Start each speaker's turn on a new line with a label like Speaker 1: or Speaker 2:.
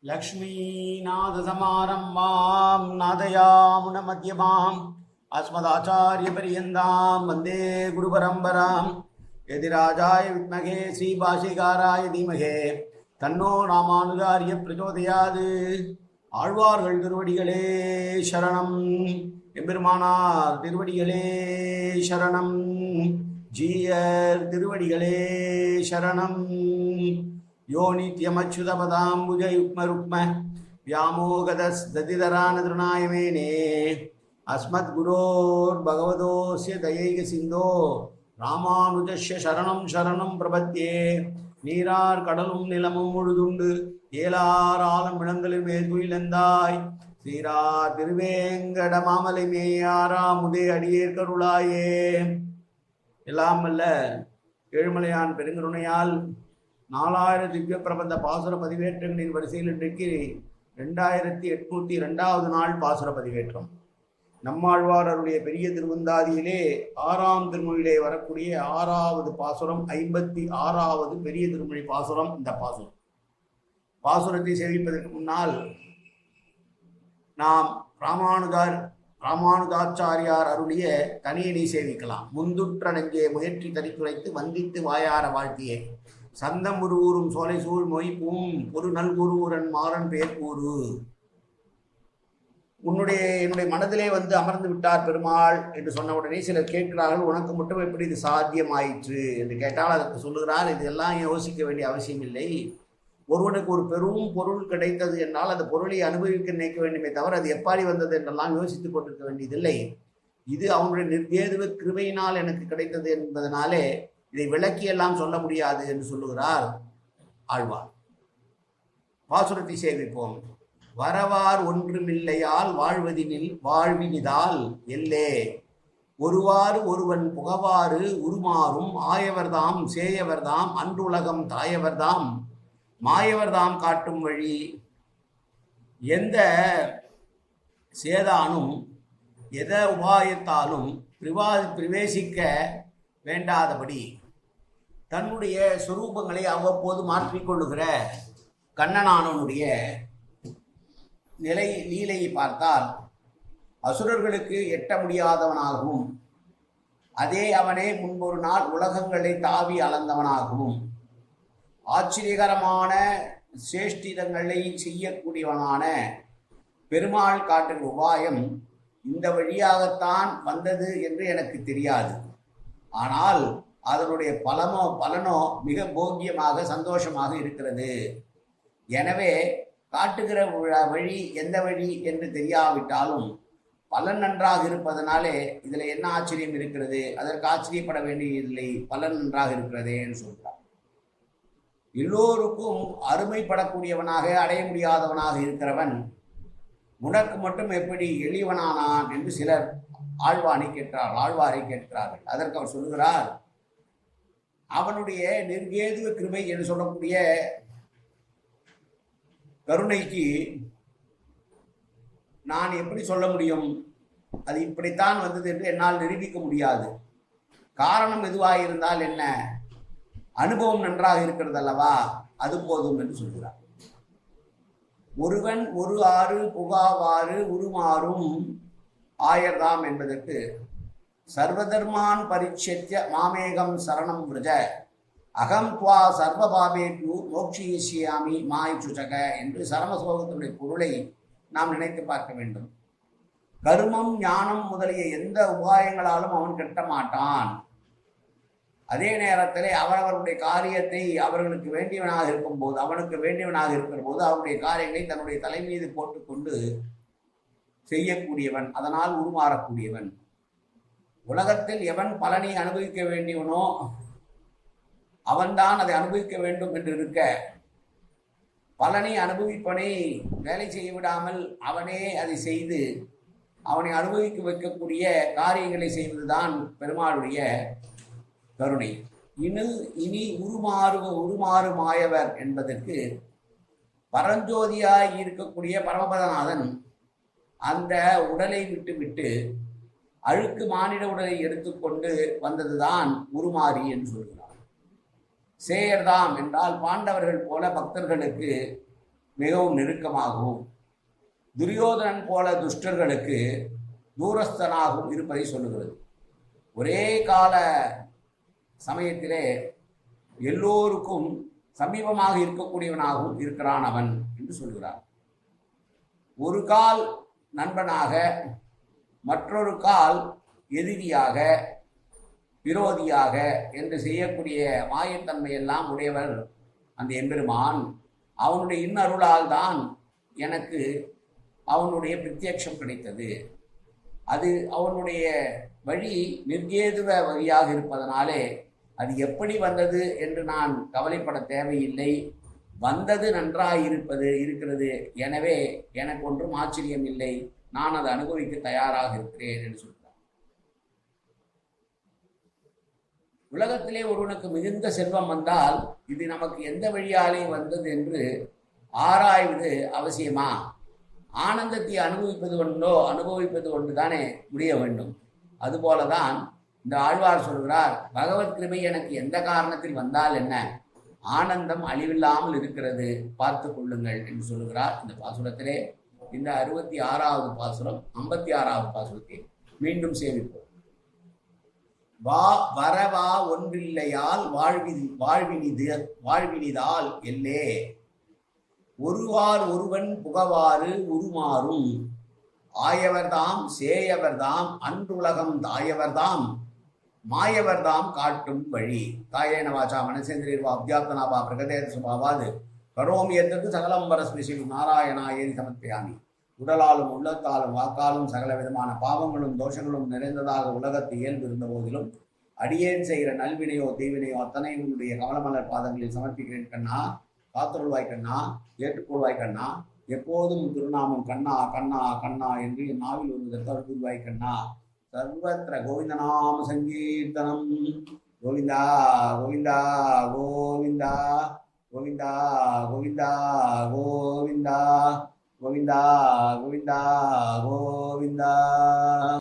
Speaker 1: लक्ष्मीनाथसमारम्भां नादयामुनमध्यमाम् अस्मदाचार्यपर्यन्तां वन्दे गुरुपरम्परां यतिराजाय विद्महे श्रीभाष्यकाराय धीमहि तन्नो रामानुजार्य प्रचोदयात्. ஆழ்வார்கள் திருவடிகளே சரணம். எம்பெருமானார் திருவடிகளே சரணம். ஜீயர் திருவடிகளே சரணம். யோ நித்யமச்சுதபதாம்புஜ யுக்மருக்ம व्यामोगदस्दतिधरानतृणायमेने अस्मद्गुरोर्भगवतोऽस्य दयैक सिन्धो ராமானுஜஸ்ய சரணம் சரணம் பிரபத்தியே. நீரார் கடலும் நிலமும் முழுதுண்டு ஏலார் ஆலம் விளங்கலில் மேற்குயிலந்தாய் ஸ்ரீரார் திருவேங்கட மாமலை மேயாரா முதே அடியேற் கருளாயே. எல்லாம் வல்ல ஏழுமலையான் பெருங்கருணையால் 4000 திவ்ய பிரபந்த பாசுர பதிவேற்றங்களின் வரிசையில் இன்றைக்கு 2802வது நாள் பாசுர பதிவேற்றம். நம்மாழ்வார் அவருடைய பெரிய திருவந்தாதியிலே 6ஆம் திருமொழியிலே வரக்கூடிய 6வது பாசுரம், 56வது பெரிய திருமொழி பாசுரம். இந்த பாசுரத்தை சேவிப்பதற்கு முன்னால் நாம் ராமானுஜாச்சாரியார் அருளிய தனியனை சேவிக்கலாம். முந்துற்ற நெஞ்சே முயற்சி தனித்துரைத்து வந்தித்து வாயார வாழ்த்தியே சந்தம் உருவூரும் சோலை சூழ் மொய்ப்பூம் ஒரு நல்குருவுரன் மாறன் பெயர் கூறு. என்னுடைய மனதிலே வந்து அமர்ந்து விட்டார் பெருமாள் என்று சொன்ன உடனே சிலர் கேட்கிறார்கள், உனக்கு மட்டும் எப்படி இது சாத்தியமாயிற்று என்று கேட்டால் அதற்கு சொல்லுகிறார், இதெல்லாம் யோசிக்க வேண்டிய அவசியம் இல்லை. ஒருவனுக்கு ஒரு பெரும் பொருள் கிடைத்தது என்றால் அந்த பொருளை அனுபவிக்க நினைக்க வேண்டுமே தவிர அது எப்படி வந்தது என்றெல்லாம் யோசித்துக் கொண்டிருக்க வேண்டியதில்லை. இது அவனுடைய நிர்வேதுவ கிருபையினால் எனக்கு கிடைத்தது என்பதனாலே இதை விளக்கியெல்லாம் சொல்ல முடியாது என்று சொல்லுகிறார் ஆழ்வார். பாசுரத்தை சேவிப்போம். வரவார் ஒன்றுமில்லையால் வாழ்வினிதால் எல்லே ஒருவாறு ஒருவன் புகவாறு உருமாறும் ஆயவர்தாம் சேயவர்தாம் அன்றுலகம் தாயவர்தாம் மாயவர்தாம் காட்டும் வழி. எந்த சேதானும் எத உபாயத்தாலும் பிரவேசிக்க வேண்டாதபடி தன்னுடைய சொரூபங்களை அவ்வப்போது மாற்றிக்கொள்ளுகிற கண்ணனானவனுடைய லீலையை பார்த்தால் அசுரர்களுக்கு எட்ட முடியாதவனாகவும் அதே அவனே முன்பொரு நாள் உலகங்களை தாவி அளந்தவனாகவும் ஆச்சரியகரமான சேஷ்டிதங்களை செய்யக்கூடியவனான பெருமாள் காட்டுகிற உபாயம் இந்த வழியாகத்தான் வந்தது என்று எனக்கு தெரியாது. ஆனால் அதனுடைய பலனோ மிக போக்கியமாக சந்தோஷமாக இருக்கிறது. எனவே காட்டுகிற வழி எந்த வழி என்று தெரியாவிட்டாலும் பலன் நன்றாக இருப்பதனாலே இதில் என்ன ஆச்சரியம் இருக்கிறது, அதற்கு ஆச்சரியப்பட வேண்டியதில்லை, பலன் நன்றாக இருக்கிறதே என்று சொல்கிறார். எல்லோருக்கும் அருமைப்படக்கூடியவனாக அடைய முடியாதவனாக இருக்கிறவன் உனக்கு மட்டும் எப்படி எளியவனானான் என்று சிலர் ஆழ்வாரை கேட்கிறார்கள். அதற்கு அவர் சொல்லுகிறார், அவனுடைய நிர்கேதுவ கிருபை என்று சொல்லக்கூடிய கருணைக்கு நான் எப்படி சொல்ல முடியும், அது இப்படித்தான் வந்தது என்று என்னால் நிரூபிக்க முடியாது. காரணம் எதுவாக இருந்தால் என்ன, அனுபவம் நன்றாக இருக்கிறது அல்லவா, அது போதும் என்று சொல்கிறார். ஒருவன் ஒரு ஆறு புகாவாறு உருமாறும் ஆயர்தாம் என்பதற்கு சர்வதர்மான் பரிச்சத்ய மாமேகம் சரணம் விரஜ அகம் துவா சர்வபாபேட்டு மோக்ஷயிஷ்யாமி மாய் சுச்சக என்று சரமஸ்லோகத்தினுடைய பொருளை நாம் நினைத்து பார்க்க வேண்டும். கர்மம் ஞானம் முதலிய எந்த உபாயங்களாலும் அவன் கட்ட மாட்டான். அதே நேரத்தில் அவரவருடைய காரியத்தை அவர்களுக்கு வேண்டியவனாக இருக்கும்போது அவனுக்கு வேண்டியவனாக இருக்கிற போது அவருடைய காரியங்களை தன்னுடைய தலை மீது போட்டுக்கொண்டு செய்யக்கூடியவன், அதனால் உருமாறக்கூடியவன். உலகத்தில் எவன் பலனை அனுபவிக்க வேண்டியவனோ அவன்தான் அதை அனுபவிக்க வேண்டும் என்று இருக்க, பலனை அனுபவிப்பனை வேலை செய்ய விடாமல் அவனே அதை செய்து அவனை அனுபவிக்க வைக்கக்கூடிய காரியங்களை செய்வதுதான் பெருமாளுடைய கருணை. இனி உருமாறு மாயவர் என்பதற்கு பரஞ்சோதியாய் இருக்கக்கூடிய பரமபதநாதன் அந்த உடலை விட்டு அழுக்கு மானிட உடலை எடுத்துக்கொண்டு வந்ததுதான் உருமாறி என்று சொல்கிறார். சேயர்தாம் என்றால் பாண்டவர்கள் போல பக்தர்களுக்கு மிகவும் நெருக்கமாகவும், துரியோதனன் போல துஷ்டர்களுக்கு தூரஸ்தனாகவும் இருப்பதை சொல்லுகிறது. ஒரே கால சமயத்திலே எல்லோருக்கும் சமீபமாக இருக்கக்கூடியவனாகவும் இருக்கிறான் அவன் என்று சொல்கிறார். ஒரு கால் நண்பனாக, மற்றொரு கால் எதிரியாக, விரோதியாக என்று செய்யக்கூடிய மாயத்தன்மையெல்லாம் உடையவர் அந்த எம்பெருமான். அவனுடைய இன்னருளால் தான் எனக்கு அவனுடைய பிரத்யட்சம் கிடைத்தது. அது அவனுடைய வழி நிர்கேதுவ வழியாக இருப்பதனாலே அது எப்படி வந்தது என்று நான் கவலைப்பட தேவையில்லை. வந்தது இருக்கிறது. எனவே எனக்கு ஒன்றும் ஆச்சரியம் இல்லை. நான் அதை அனுபவிக்க தயாராக இருக்கிறேன் என்று சொல்கிறார். உலகத்திலே ஒருவனுக்கு மிகுந்த செல்வம் வந்தால் இது நமக்கு எந்த வழியாலே வந்தது என்று ஆராய்வது அவசியமா? ஆனந்தத்தை அனுபவிப்பது ஒன்றுதானே முடிய வேண்டும். அதுபோலதான் இந்த ஆழ்வார் சொல்கிறார், பகவத் கிருபை எனக்கு எந்த காரணத்தில் வந்தால் என்ன, ஆனந்தம் அழிவில்லாமல் இருக்கிறது, பார்த்து கொள்ளுங்கள் என்று சொல்லுகிறார் இந்த பாசுரத்திலே. இந்த 66வது பாசுரம் 56வது பாசுரத்தை மீண்டும் சேமிப்போம். வரவா ஒன்றில்லையால் வாழ்வினிதால் எல்லே, ஒருவார் ஒருவன் புகவாறு உருமாறும், ஆயவர்தாம் சேயவர்தாம் அன்றுலகம் தாயவர்தாம் மாயவர்தாம் காட்டும் வழி. காயேன வாசா மனசேந்திரியர்வா அப்யாப்தனாபா பிரகதேத சுபாவாது கரோமி எத்தது சகலம் பரஸ்மிசி நாராயணாயேரி சமர்ப்பயாமி. உடலாலும் உள்ளத்தாலும் வாக்காலும் சகல விதமான பாவங்களும் தோஷங்களும் நிறைந்ததாக உலகத்து இயல்பு இருந்த போதிலும் அடியேன் செய்கிற நல்வினையோ தீவினையோ அத்தனை உன்னுடைய கமலமலர் பாதங்களில் சமர்ப்பிக்கிறேன் கண்ணா. காத்தருள்வாய் கண்ணா, ஏற்றுக்கொள்வாய் கண்ணா. எப்போதும் திருநாமம் கண்ணா கண்ணா கண்ணா என்று என் நாவில் ஒரு தருவாய் கண்ணா. சர்வத்திர கோவிந்தநாம சங்கீர்த்தனம். கோவிந்தா கோவிந்தா கோவிந்தா கோவிந்தா கோவிந்தா கோவிந்தா கோவிந்தா கோவிந்தா கோவிந்தா.